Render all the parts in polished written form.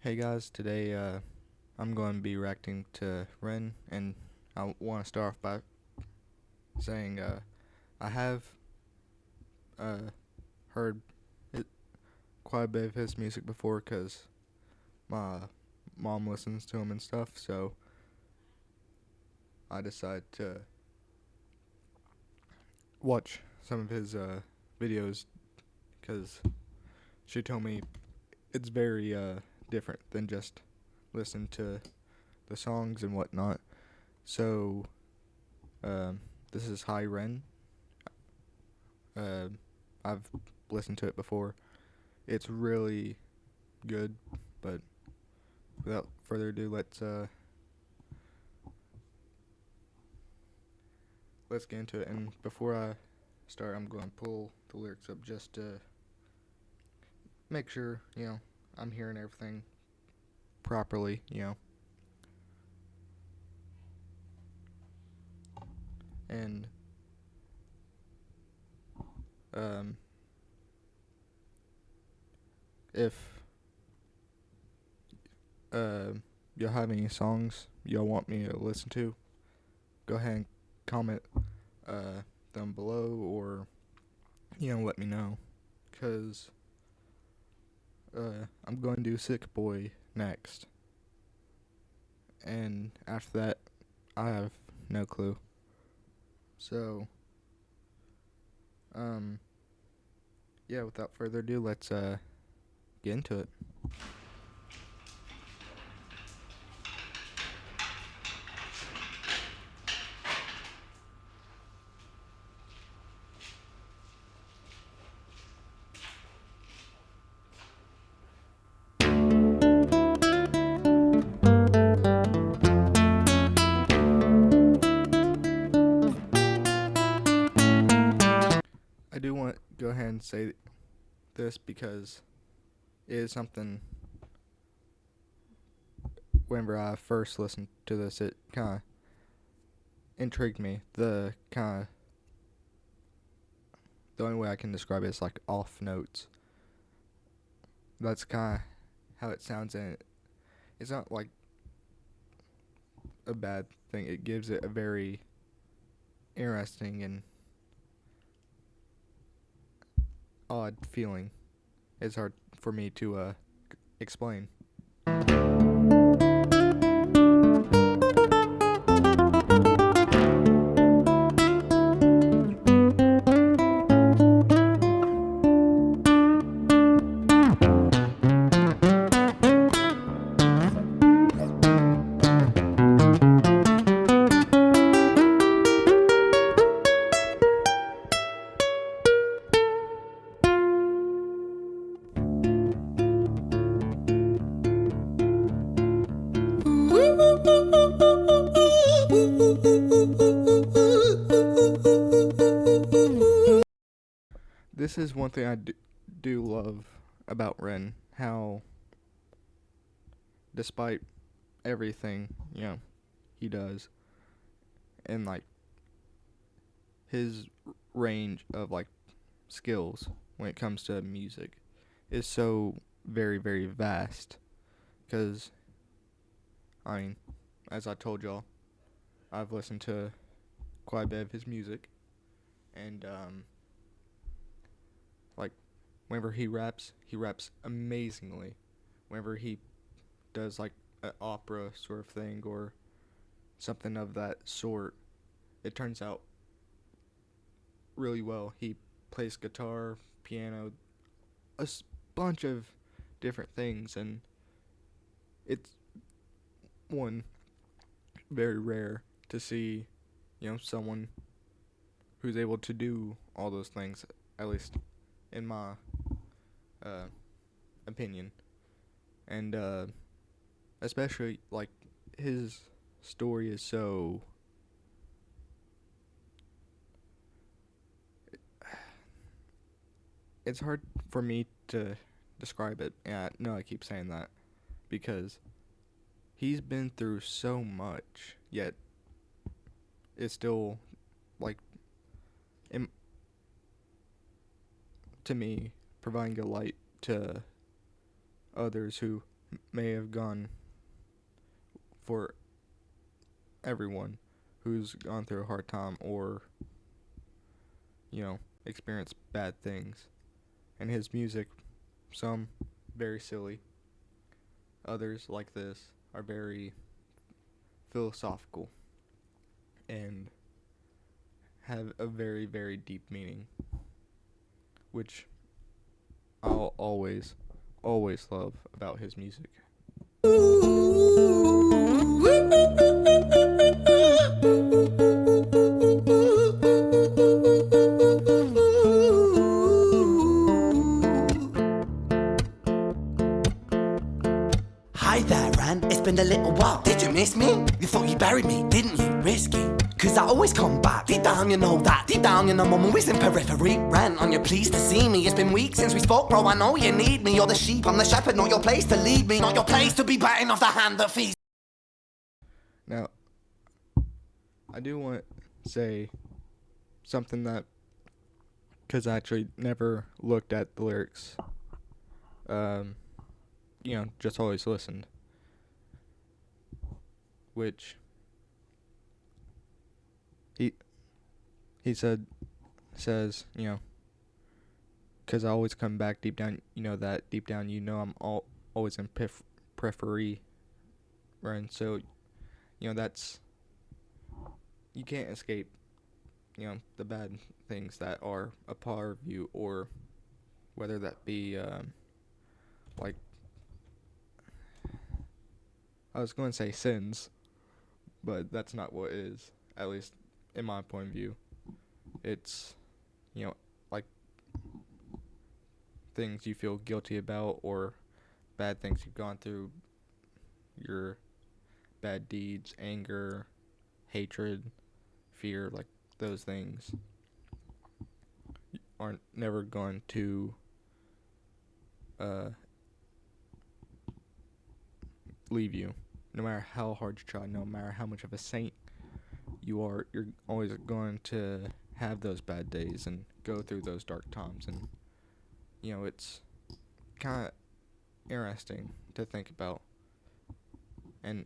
Hey guys, today I'm going to be reacting to Ren, and I want to start off by saying I have uh, heard it, quite a bit of his music before because my mom listens to him and stuff, so I decided to watch some of his videos because she told me it's very different than just listening to the songs and whatnot. So um, this is Hi Ren. Uh, I've listened to it before. It's really good, but without further ado, let's get into it. And before I start, I'm going to pull the lyrics up just to make sure I'm hearing everything properly. And um, if uh, y'all have any songs y'all want me to listen to, go ahead and comment them below, or let me know, cause I'm going to do Sick Boy next, and after that, I have no clue. So, um, yeah, without further ado, let's get into it. I do want to go ahead and say this because it is something. Whenever I first listened to this, it kind of intrigued me. The only way I can describe it is like off notes. That's kind of how it sounds, and it's not like a bad thing. It gives it a very interesting and odd feeling. It's hard for me to explain. This is one thing I do love about Ren, how despite everything, he does, and like his range of like skills when it comes to music is so very, very vast. Because, I mean, as I told y'all, I've listened to quite a bit of his music, and like whenever he raps amazingly. Whenever he does like an opera sort of thing or something of that sort, it turns out really well. He plays guitar, piano, a bunch of different things, and it's one very rare to see, someone who's able to do all those things, at least in my uh, opinion. And especially like his story is so it's hard for me to describe it. Yeah, no, I keep saying that because he's been through so much, yet it's still like im- to me providing a light to others who may have gone for everyone who's gone through a hard time or, experienced bad things. And his music, some very silly, others like this are very philosophical and have a very, very deep meaning, which I'll always love about his music. Hi there, Ran. It's been a little while. Did you miss me? You thought you buried me, didn't you? Risky. Cause I always come back. Deep down, you know that. Deep down, you know I'm always in periphery. Ran, on your pleased to see me. It's been weeks since we spoke, bro. I know you need me. You're the sheep, I'm the shepherd. Not your place to lead me. Not your place to be biting off the hand that feeds. Now, I do want to say something that, because I actually never looked at the lyrics, just always listened. Which he says, because I always come back deep down, that deep down, I'm always in periphery, right? So, that's, you can't escape, the bad things that are a part of you, or whether that be, like, I was going to say sins, but that's not what it is, at least in my point of view. It's, like, things you feel guilty about, or bad things you've gone through, your bad deeds, anger, hatred, fear, like those things aren't never going to leave you. No matter how hard you try, no matter how much of a saint you are, you're always going to have those bad days and go through those dark times. And it's kind of interesting to think about. And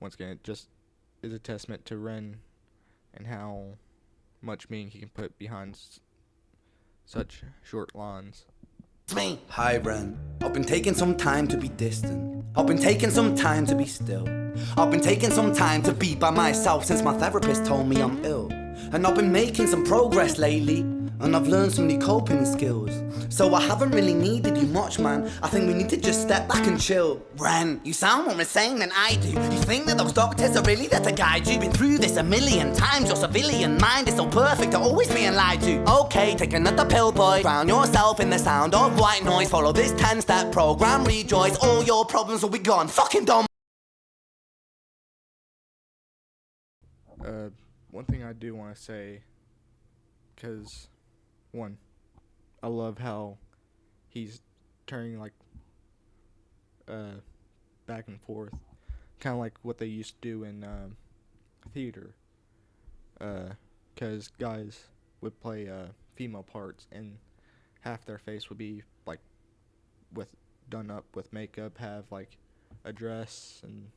once again, it just is a testament to Ren and how much meaning he can put behind such short lines. It's me. Hi, Bren. I've been taking some time to be distant. I've been taking some time to be still. I've been taking some time to be by myself since my therapist told me I'm ill. And I've been making some progress lately. And I've learned some new coping skills. So I haven't really needed you much, man. I think we need to just step back and chill. Ren, you sound more insane than I do. You think that those doctors are really there to guide you? Been through this a million times. Your civilian mind is so perfect to always being lied to. Okay, take another pill, boy. Drown yourself in the sound of white noise. Follow this 10-step program, rejoice. All your problems will be gone. Fucking dumb. One thing I do want to say, because one, I love how he's turning like back and forth, kind of like what they used to do in theater. Because guys would play female parts, and half their face would be like done up with makeup, have like a dress and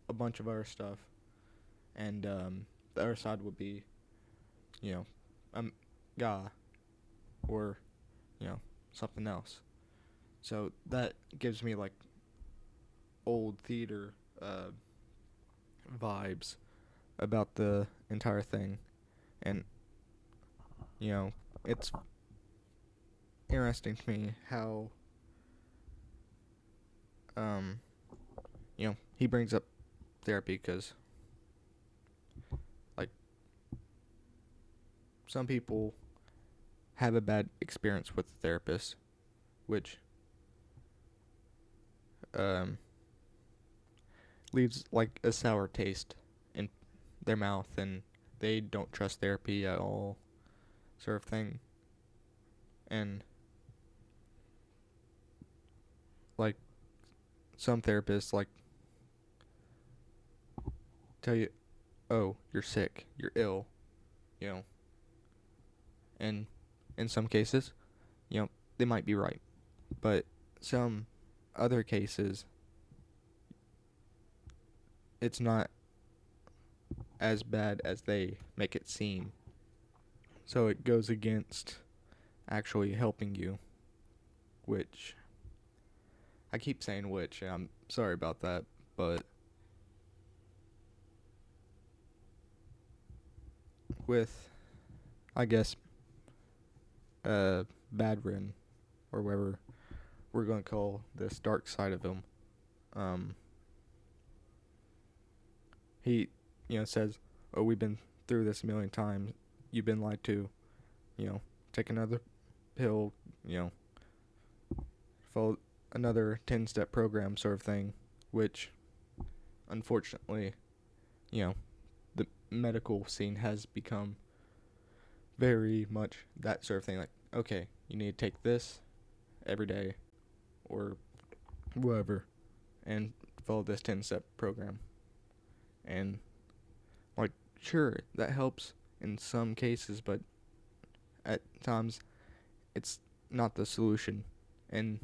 a bunch of other stuff, and the other side would be, a guy or something else. So that gives me like old theater vibes about the entire thing. And it's interesting to me how he brings up therapy, because like some people have a bad experience with the therapist, which leaves like a sour taste in their mouth, and they don't trust therapy at all, sort of thing. And like some therapists like tell you, oh, you're sick, you're ill, and in some cases, they might be right, but some other cases, it's not as bad as they make it seem. So it goes against actually helping you, which I keep saying which, and I'm sorry about that, but with, I guess, Badrin, or whatever we're going to call this dark side of him, he, says, oh, we've been through this a million times. You've been lied to. Take another pill, follow another 10-step program sort of thing, which, unfortunately, the medical scene has become very much that sort of thing. Like, okay, you need to take this every day or whatever and follow this 10-step program. And, like, sure, that helps in some cases, but at times it's not the solution. And,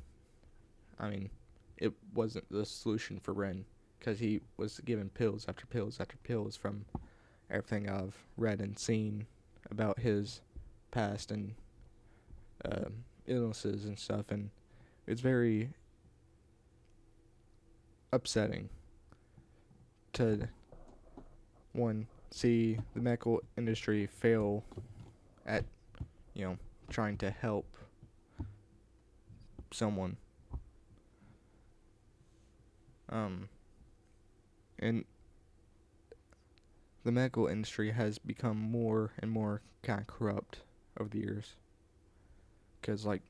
I mean, it wasn't the solution for Ren, because he was given pills after pills after pills from everything I've read and seen about his past and illnesses and stuff, and it's very upsetting to see the medical industry fail at trying to help someone, and the medical industry has become more and more kind of corrupt over the years. Because, like,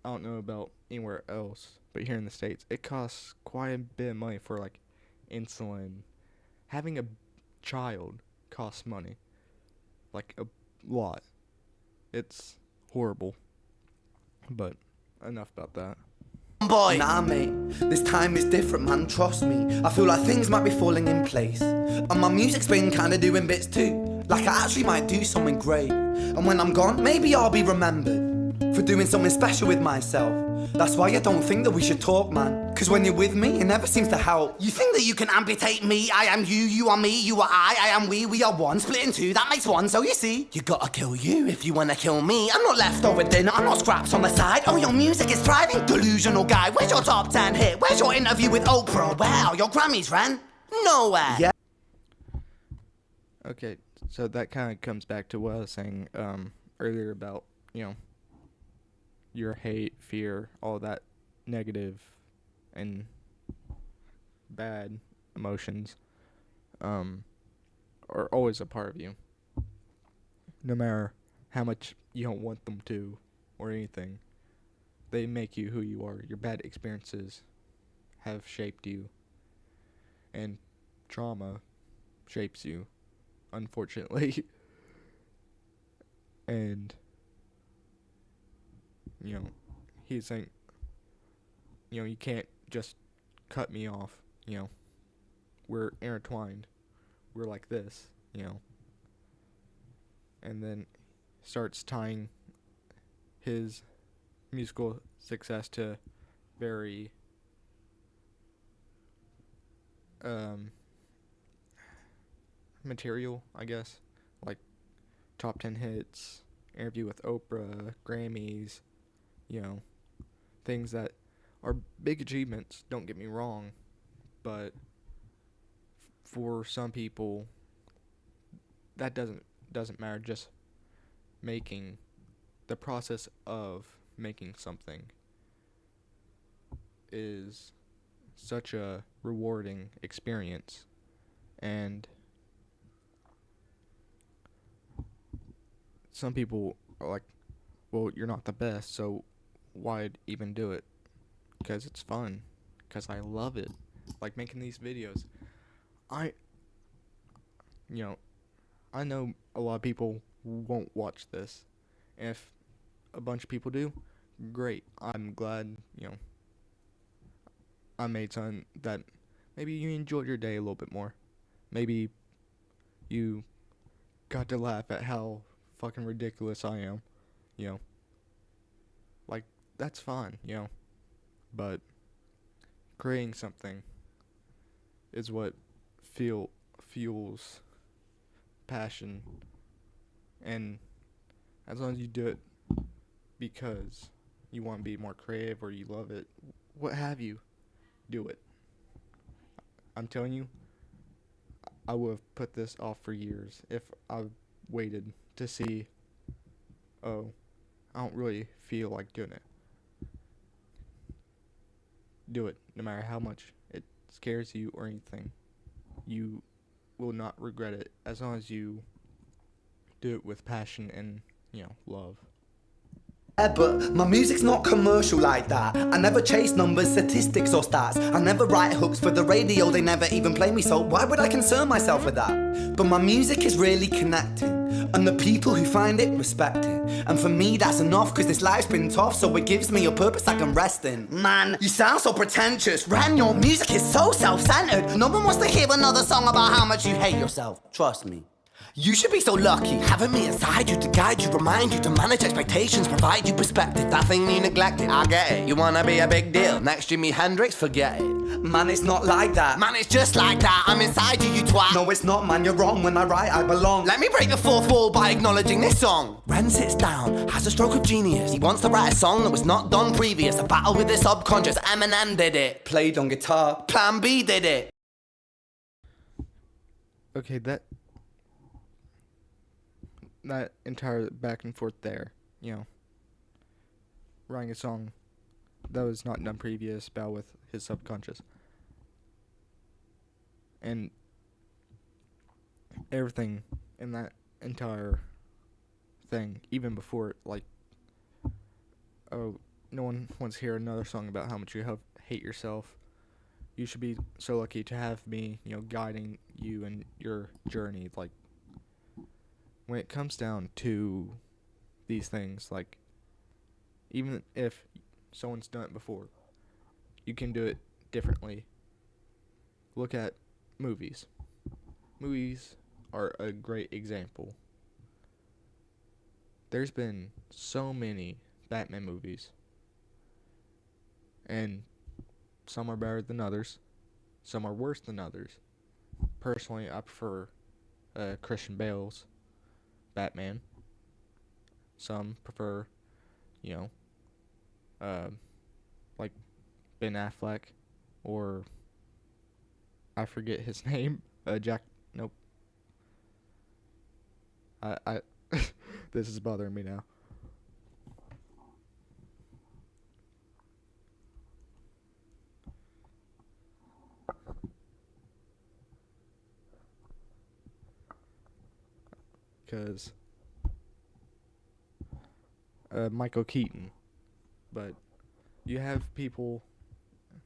I don't know about anywhere else, but here in the States, it costs quite a bit of money for, like, insulin. Having a child costs money. Like, a lot. It's horrible. But enough about that. Boy. Nah, mate, this time is different, man, trust me. I feel like things might be falling in place. And my music's been kinda doing bits too. Like I actually might do something great. And when I'm gone, maybe I'll be remembered for doing something special with myself. That's why I don't think that we should talk, man. Cause when you're with me, it never seems to help. You think that you can amputate me? I am you, you are me, you are I am we are one. Split in two, that makes one. So you see, you gotta kill you if you wanna kill me. I'm not leftover dinner, I'm not scraps on the side. Oh, your music is thriving, delusional guy. Where's your top 10 hit? Where's your interview with Oprah? Where are your Grammys, Ren? Nowhere. Yeah. Okay, so that kind of comes back to what I was saying earlier about, your hate, fear, all that negative and bad emotions are always a part of you. No matter how much you don't want them to or anything, they make you who you are. Your bad experiences have shaped you, and trauma shapes you, unfortunately. And he's saying, you can't just cut me off, we're intertwined, we're like this, and then starts tying his musical success to very material, I guess, like top 10 hits, interview with Oprah, Grammys, things that are big achievements, don't get me wrong, but for some people that doesn't matter. Just making the process of making something is such a rewarding experience, and some people are like, well, you're not the best, so why even do it? Because it's fun, because I love it, like making these videos. I know a lot of people won't watch this, and if a bunch of people do, great. I'm glad, I made something that maybe you enjoyed your day a little bit more. Maybe you got to laugh at how fucking ridiculous I am, like, that's fine, but creating something is what fuels passion, and as long as you do it because you want to be more creative or you love it, what have you, do it. I'm telling you, I would have put this off for years if I waited to see, oh, I don't really feel like doing it. Do it, no matter how much it scares you or anything. You will not regret it as long as you do it with passion and, love. But my music's not commercial like that. I never chase numbers, statistics or stats. I never write hooks for the radio, they never even play me, so why would I concern myself with that? But my music is really connecting, and the people who find it respect it. And for me that's enough, cause this life's been tough, so it gives me a purpose I can rest in. Man, you sound so pretentious. Ren, your music is so self-centered. No one wants to hear another song about how much you hate yourself. Trust me. You should be so lucky, having me inside you to guide you, remind you to manage expectations, provide you perspective. That thing you neglected, I get it. You wanna be a big deal, next Jimi Hendrix, forget it. Man, it's not like that. Man, it's just like that. I'm inside you, you twat. No, it's not, man, you're wrong. When I write, I belong. Let me break the fourth wall by acknowledging this song. Ren sits down, has a stroke of genius. He wants to write a song that was not done previous. A battle with his subconscious, Eminem did it. Played on guitar, Plan B did it. Okay, that entire back and forth there, writing a song that was not done previous, battle with his subconscious, and everything in that entire thing, even before it, like, oh, no one wants to hear another song about how much you hate yourself. You should be so lucky to have me, guiding you in your journey, like, when it comes down to these things, like, even if someone's done it before, you can do it differently. Look at movies. Movies are a great example. There's been so many Batman movies, and some are better than others, some are worse than others. Personally, I prefer Christian Bale's Batman. Some prefer, like Ben Affleck, or I forget his name. Jack. Nope. I this is bothering me now. Because Michael Keaton, but you have people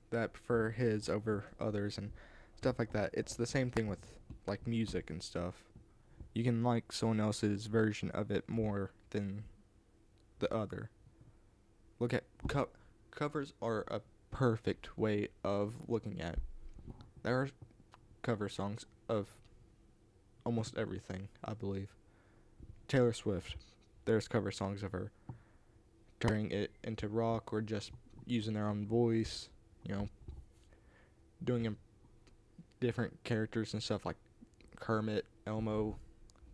that prefer his over others and stuff like that. It's the same thing with, like, music and stuff. You can like someone else's version of it more than the other. Look at covers are a perfect way of looking at it. There are cover songs of almost everything, I believe. Taylor Swift, there's cover songs of her turning it into rock or just using their own voice, doing different characters and stuff, like Kermit, Elmo,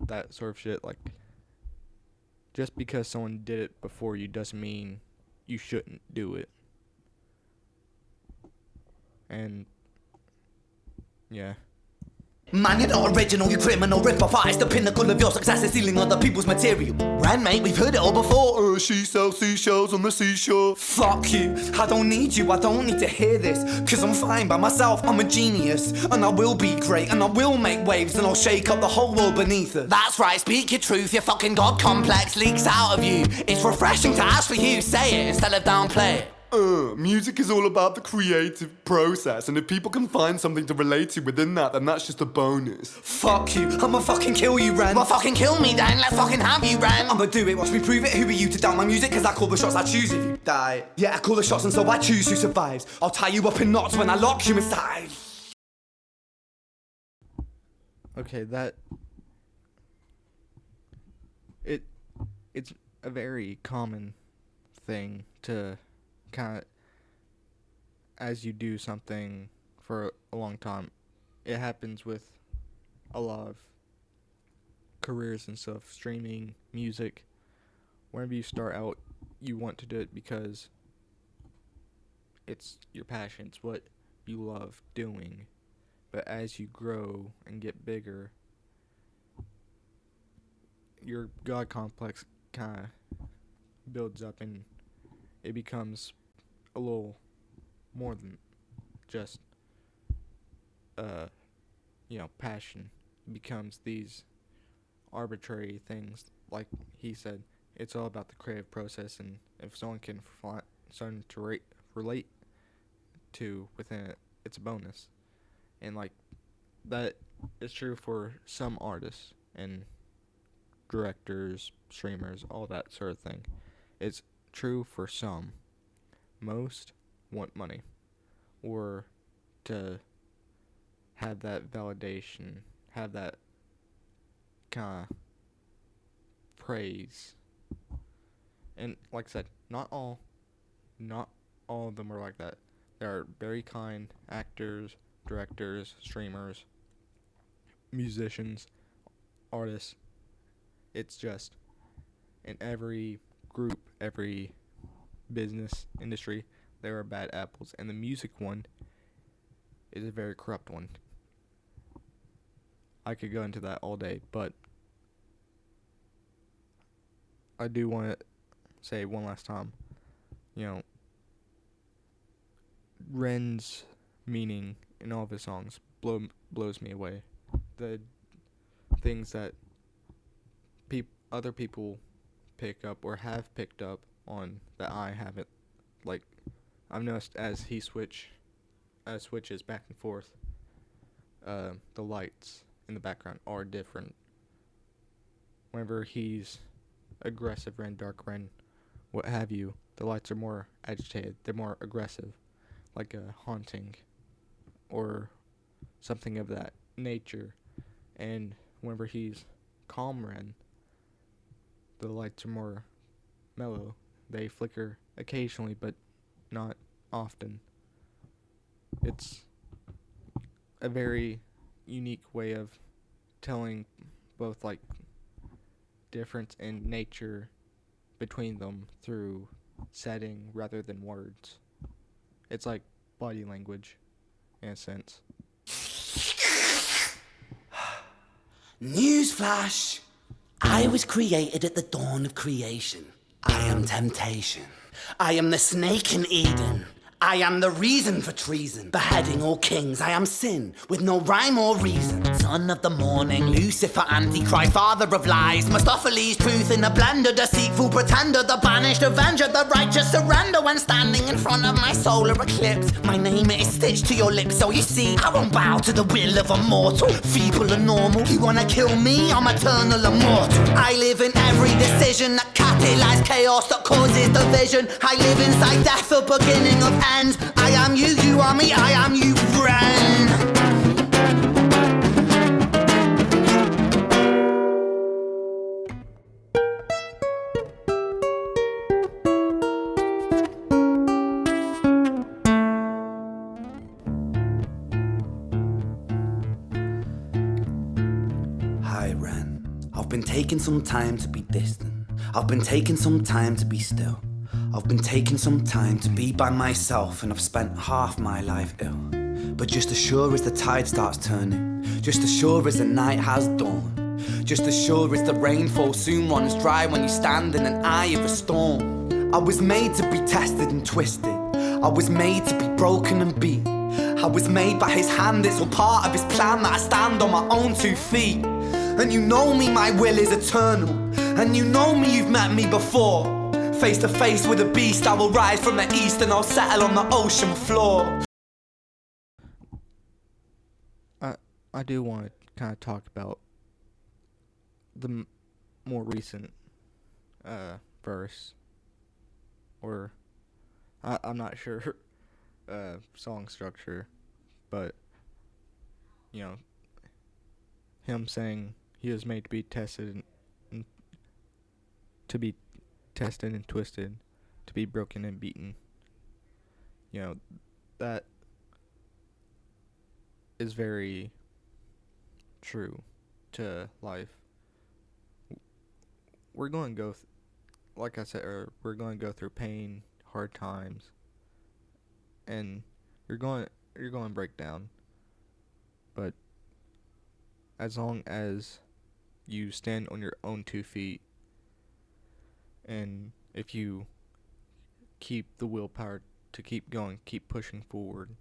that sort of shit. Like, just because someone did it before you doesn't mean you shouldn't do it. And yeah. Man, you're not original, you criminal rip-off artist. The pinnacle of your success is stealing other people's material. Ren, mate, we've heard it all before. She sells seashells on the seashore. Fuck you, I don't need you, I don't need to hear this. Cause I'm fine by myself, I'm a genius. And I will be great, and I will make waves, and I'll shake up the whole world beneath us. That's right, speak your truth, your fucking god complex leaks out of you. It's refreshing to ask for you, say it instead of downplay it. Music is all about the creative process, and if people can find something to relate to within that, then that's just a bonus. Fuck you, I'ma fucking kill you, Ren. Well, fucking kill me then, let's fucking have you, Ren. I'ma do it, watch me prove it. Who are you to doubt my music? Cause I call the shots, I choose if you die. Yeah, I call the shots and so I choose who survives. I'll tie you up in knots when I lock you inside. Okay, it's a very common thing to kind of as you do something for a long time, it happens with a lot of careers and stuff, streaming, music. Whenever you start out, you want to do it because it's your passion, it's what you love doing. But as you grow and get bigger, your God complex kind of builds up and it becomes a little more than just, uh, passion. It becomes these arbitrary things. Like he said, it's all about the creative process, and if someone can find something to relate to within it, it's a bonus. And like that is true for some artists and directors, streamers, all that sort of thing. It's true for some. Most want money or to have that validation, have that kind of praise. And like I said, not all of them are like that. There are very kind actors, directors, streamers, musicians, artists. It's just in every group, every business industry, there are bad apples, and the music one is a very corrupt one. I could go into that all day, but I do want to say one last time, you know, Ren's meaning in all of his songs blows me away. The things that other people pick up or have picked up on that I haven't, like, I've noticed as he switches back and forth, the lights in the background are different. Whenever he's aggressive Ren, dark Ren, what have you, the lights are more agitated, they're more aggressive, like a haunting or something of that nature. And whenever he's calm Ren, the lights are more mellow. They flicker occasionally, but not often. It's a very unique way of telling both, like, difference in nature between them through setting rather than words. It's like body language, in a sense. Newsflash! I was created at the dawn of creation. I am temptation. I am the snake in Eden. I am the reason for treason, beheading all kings. I am sin, with no rhyme or reason. Son of the morning, Lucifer, Antichrist, father of lies. Mephistopheles, truth in a blender, deceitful pretender, the banished avenger, the righteous surrender. When standing in front of my solar eclipse, my name is stitched to your lips. So you see, I won't bow to the will of a mortal, feeble and normal. You wanna kill me? I'm eternal immortal. I live in every decision that catalyzes chaos, that causes division. I live inside death, the beginning of end. I am you, you are me, I am you, Ren. Hi, Ren. I've been taking some time to be distant. I've been taking some time to be still. I've been taking some time to be by myself, and I've spent half my life ill. But just as sure as the tide starts turning, just as sure as the night has dawned, just as sure as the rainfall soon runs dry when you stand in an eye of a storm. I was made to be tested and twisted. I was made to be broken and beat. I was made by his hand, it's all part of his plan that I stand on my own 2 feet. And you know me, my will is eternal. And you know me, you've met me before. Face to face with a beast, I will rise from the east and I'll settle on the ocean floor. I do want to kind of talk about the more recent verse, or I'm not sure song structure, but you know, him saying he was made to be tested and to be tested and twisted, to be broken and beaten. You know, that is very true to life. We're going to go, like I said, we're going to go through pain, hard times, and you're going to break down. But as long as you stand on your own 2 feet, and if you keep the willpower to keep going, keep pushing forward,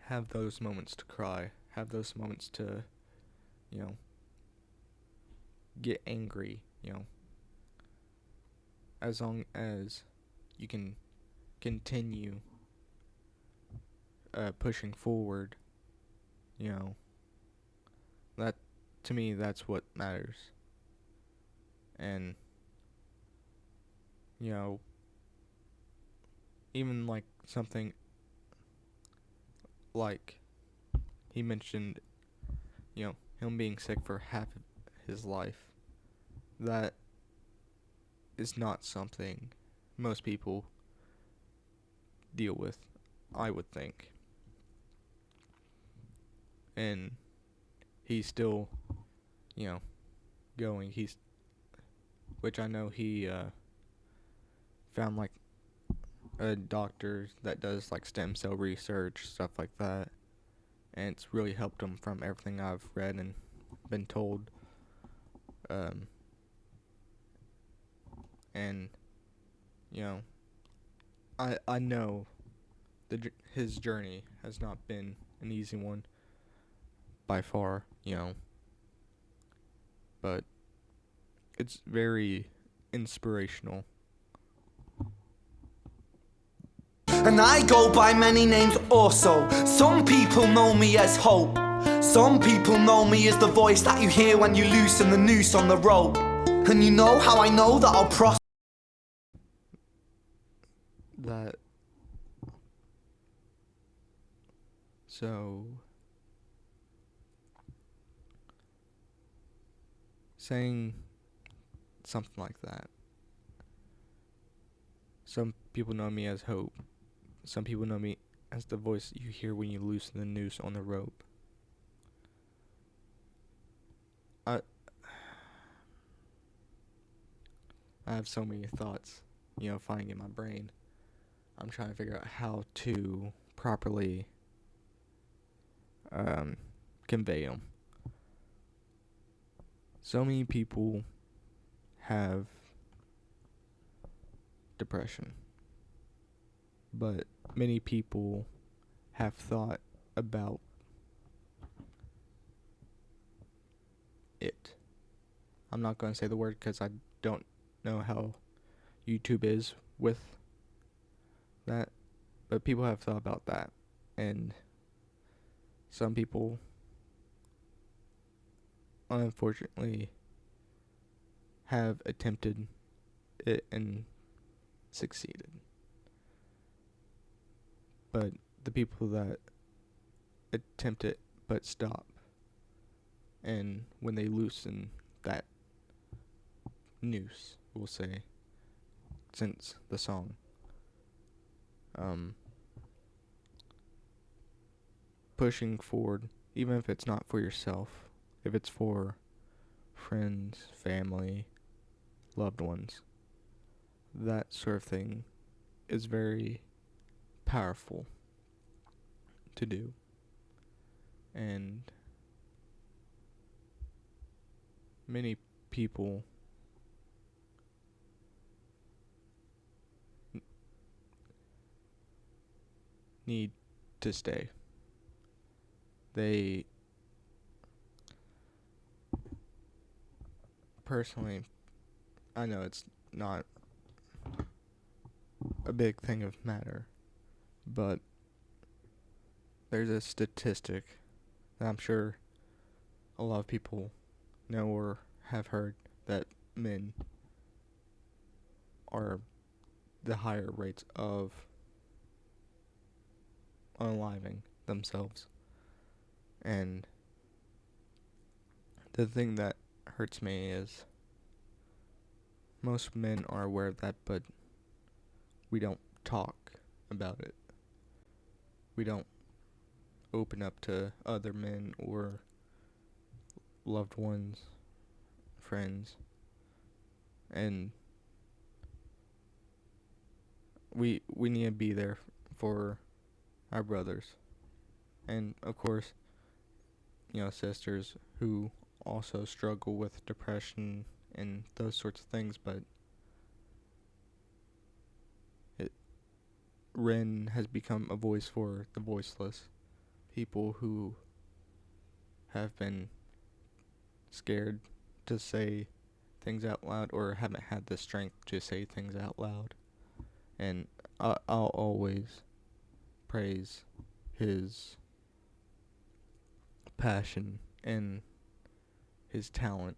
have those moments to cry, have those moments to, you know, get angry, as long as you can continue pushing forward, that, to me, that's what matters. And, even like something like he mentioned, him being sick for half of his life. That is not something most people deal with, I would think. And he's still, going. Which I know he found like a doctor that does like stem cell research, stuff like that. And it's really helped him from everything I've read and been told. And I know his journey has not been an easy one by far, but it's very inspirational. And I go by many names also. Some people know me as Hope. Some people know me as the voice that you hear when you loosen the noose on the rope. And you know how I know that I'll prosper. So, saying something like that. Some people know me as Hope. Some people know me as the voice you hear when you loosen the noose on the rope. I have so many thoughts, flying in my brain. I'm trying to figure out how to properly convey them. So many people have depression, but many people have thought about it. I'm not going to say the word because I don't know how YouTube is with that, but people have thought about that, and some people unfortunately have attempted it and succeeded. But the people that attempt it but stop, and when they loosen that noose, we'll say, since the song, pushing forward, even if it's not for yourself, if it's for friends, family, loved ones, that sort of thing is very powerful to do. And many people need to stay. They personally, I know it's not a big thing of matter, but there's a statistic that I'm sure a lot of people know or have heard, that men are the higher rates of unaliving themselves. And the thing that hurts me is most men are aware of that, but we don't talk about it. we don't open up to other men or loved ones, friends, and we need to be there for our brothers, and of course, sisters who also struggle with depression and those sorts of things. But Ren has become a voice for the voiceless, people who have been scared to say things out loud or haven't had the strength to say things out loud. And I'll always praise his passion and his talent.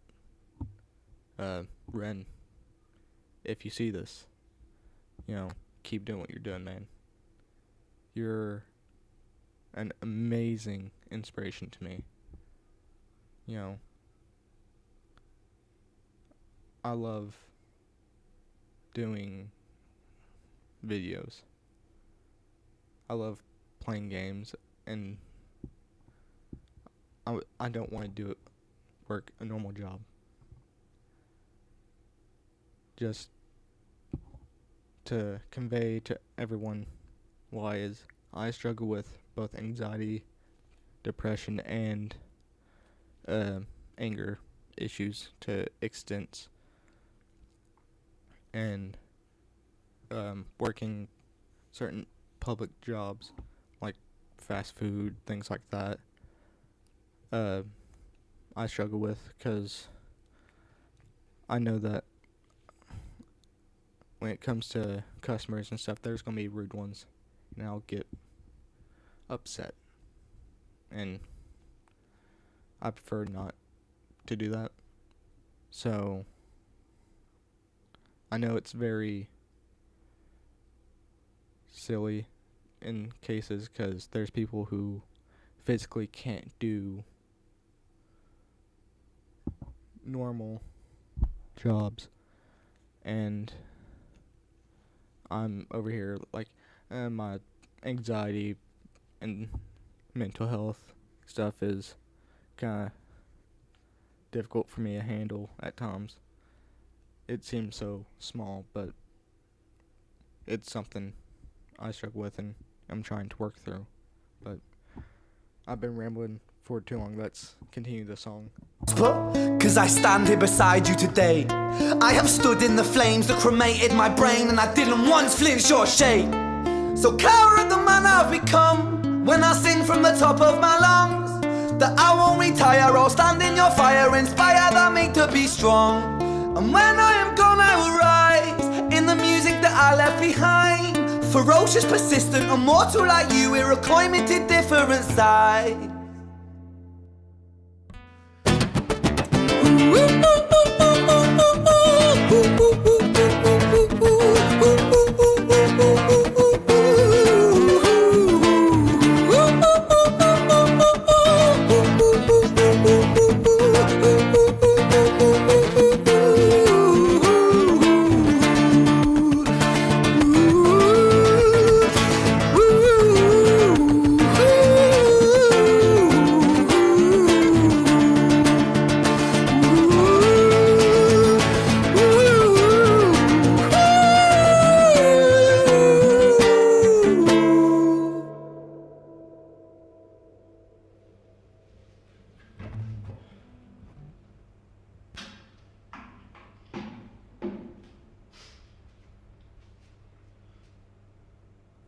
Ren, if you see this, keep doing what you're doing, man. You're an amazing inspiration to me. I love doing videos. I love playing games, and I don't want to work a normal job. Just to convey to everyone why I struggle with both anxiety, depression, and anger issues to extents, and working certain public jobs like fast food, things like that. I struggle with because I know that when it comes to customers and stuff, there's going to be rude ones, and I'll get upset. And I prefer not to do that. So I know it's very silly in cases because there's people who physically can't do normal jobs, and I'm over here like my anxiety and mental health stuff is kind of difficult for me to handle at times. It seems so small, but it's something I struggle with and I'm trying to work through. But I've been rambling for too long. Let's continue the song. Cause I stand here beside you today. I have stood in the flames that cremated my brain, and I didn't once flinch or shake. So coward the man I've become when I sing from the top of my lungs that I won't retire, I'll stand in your fire, inspired by me to be strong. And when I am gone I will rise in the music that I left behind. Ferocious, persistent, immortal like you, we're a climate different side.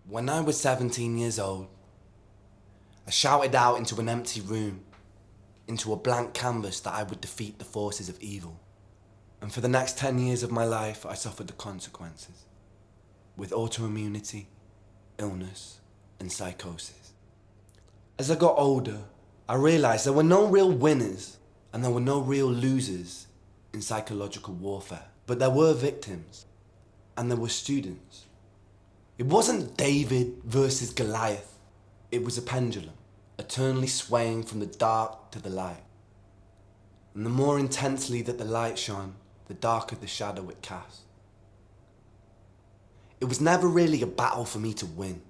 When I was 17 years old, I shouted out into an empty room, into a blank canvas, that I would defeat the forces of evil. And for the next 10 years of my life, I suffered the consequences, with autoimmunity, illness, and psychosis. As I got older, I realized there were no real winners and there were no real losers in psychological warfare, but there were victims and there were students. It wasn't David versus Goliath. It was a pendulum, eternally swaying from the dark to the light. And the more intensely that the light shone, the darker the shadow it cast. It was never really a battle for me to win.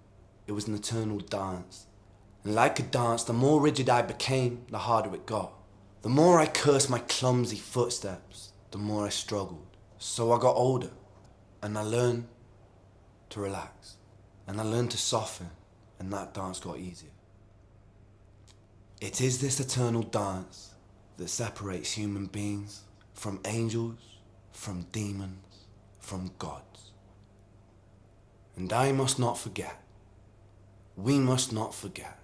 It was an eternal dance. And like a dance, the more rigid I became, the harder it got. The more I cursed my clumsy footsteps, the more I struggled. So I got older, and I learned to relax. And I learned to soften, and that dance got easier. It is this eternal dance that separates human beings from angels, from demons, from gods. And I must not forget, we must not forget,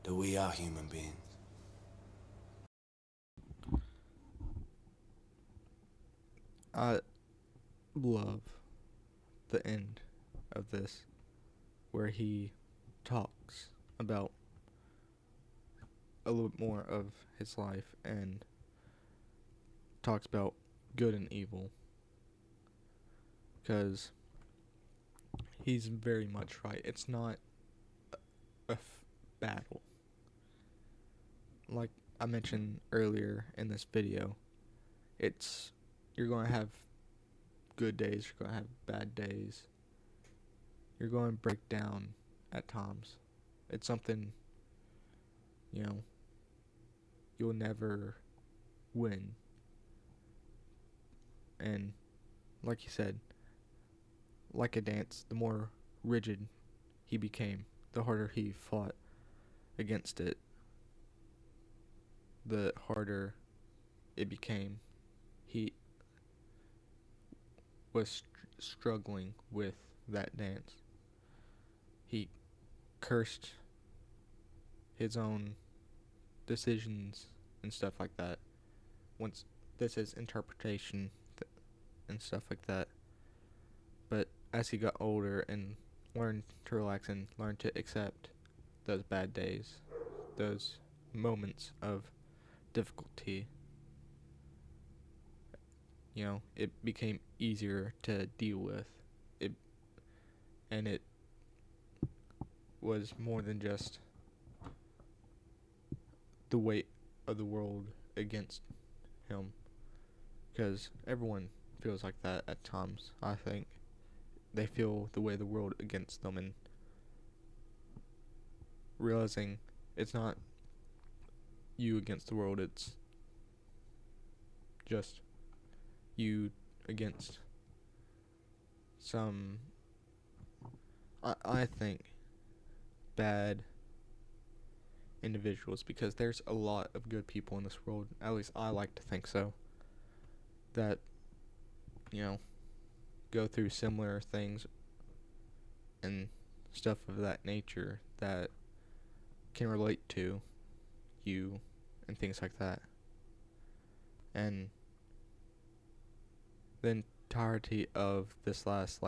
that we are human beings. I love the end of this, where he talks about a little bit more of his life and talks about good and evil, because he's very much right. It's not a battle. Like I mentioned earlier in this video, you're going to have good days, you're going to have bad days. You're going to break down at times. It's something, you'll never win. And like you said, like a dance, the more rigid he became, the harder he fought against it, the harder it became. He was struggling with that dance. He cursed his own decisions and stuff like that. Once this is interpretation and stuff like that. But as he got older and learned to relax and learned to accept those bad days, those moments of difficulty, it became easier to deal with. It was more than just the weight of the world against him, because everyone feels like that at times. I think they feel the weight of the world against them, and realizing it's not you against the world, it's just you against some, I think, bad individuals, because there's a lot of good people in this world. At least I like to think so. That, go through similar things and stuff of that nature, that can relate to you and things like that. And the entirety of this last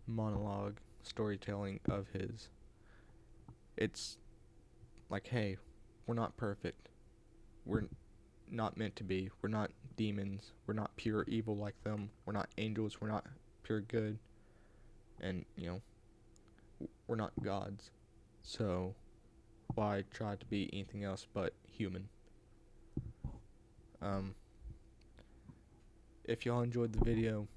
monologue storytelling of his, it's like, hey, we're not perfect. We're not meant to be. We're not demons. We're not pure evil like them. We're not angels. We're not pure good. And, we're not gods. So why try to be anything else but human? If y'all enjoyed the video,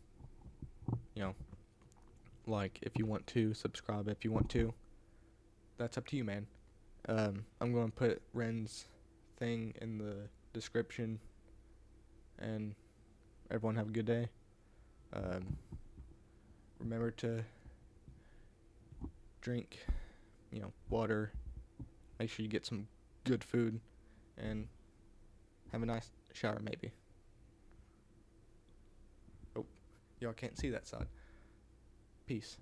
if you want to, subscribe if you want to. That's up to you, man. I'm going to put Ren's thing in the description, and everyone have a good day. Remember to drink, water. Make sure you get some good food, and have a nice shower, maybe. Oh, y'all can't see that side. Peace.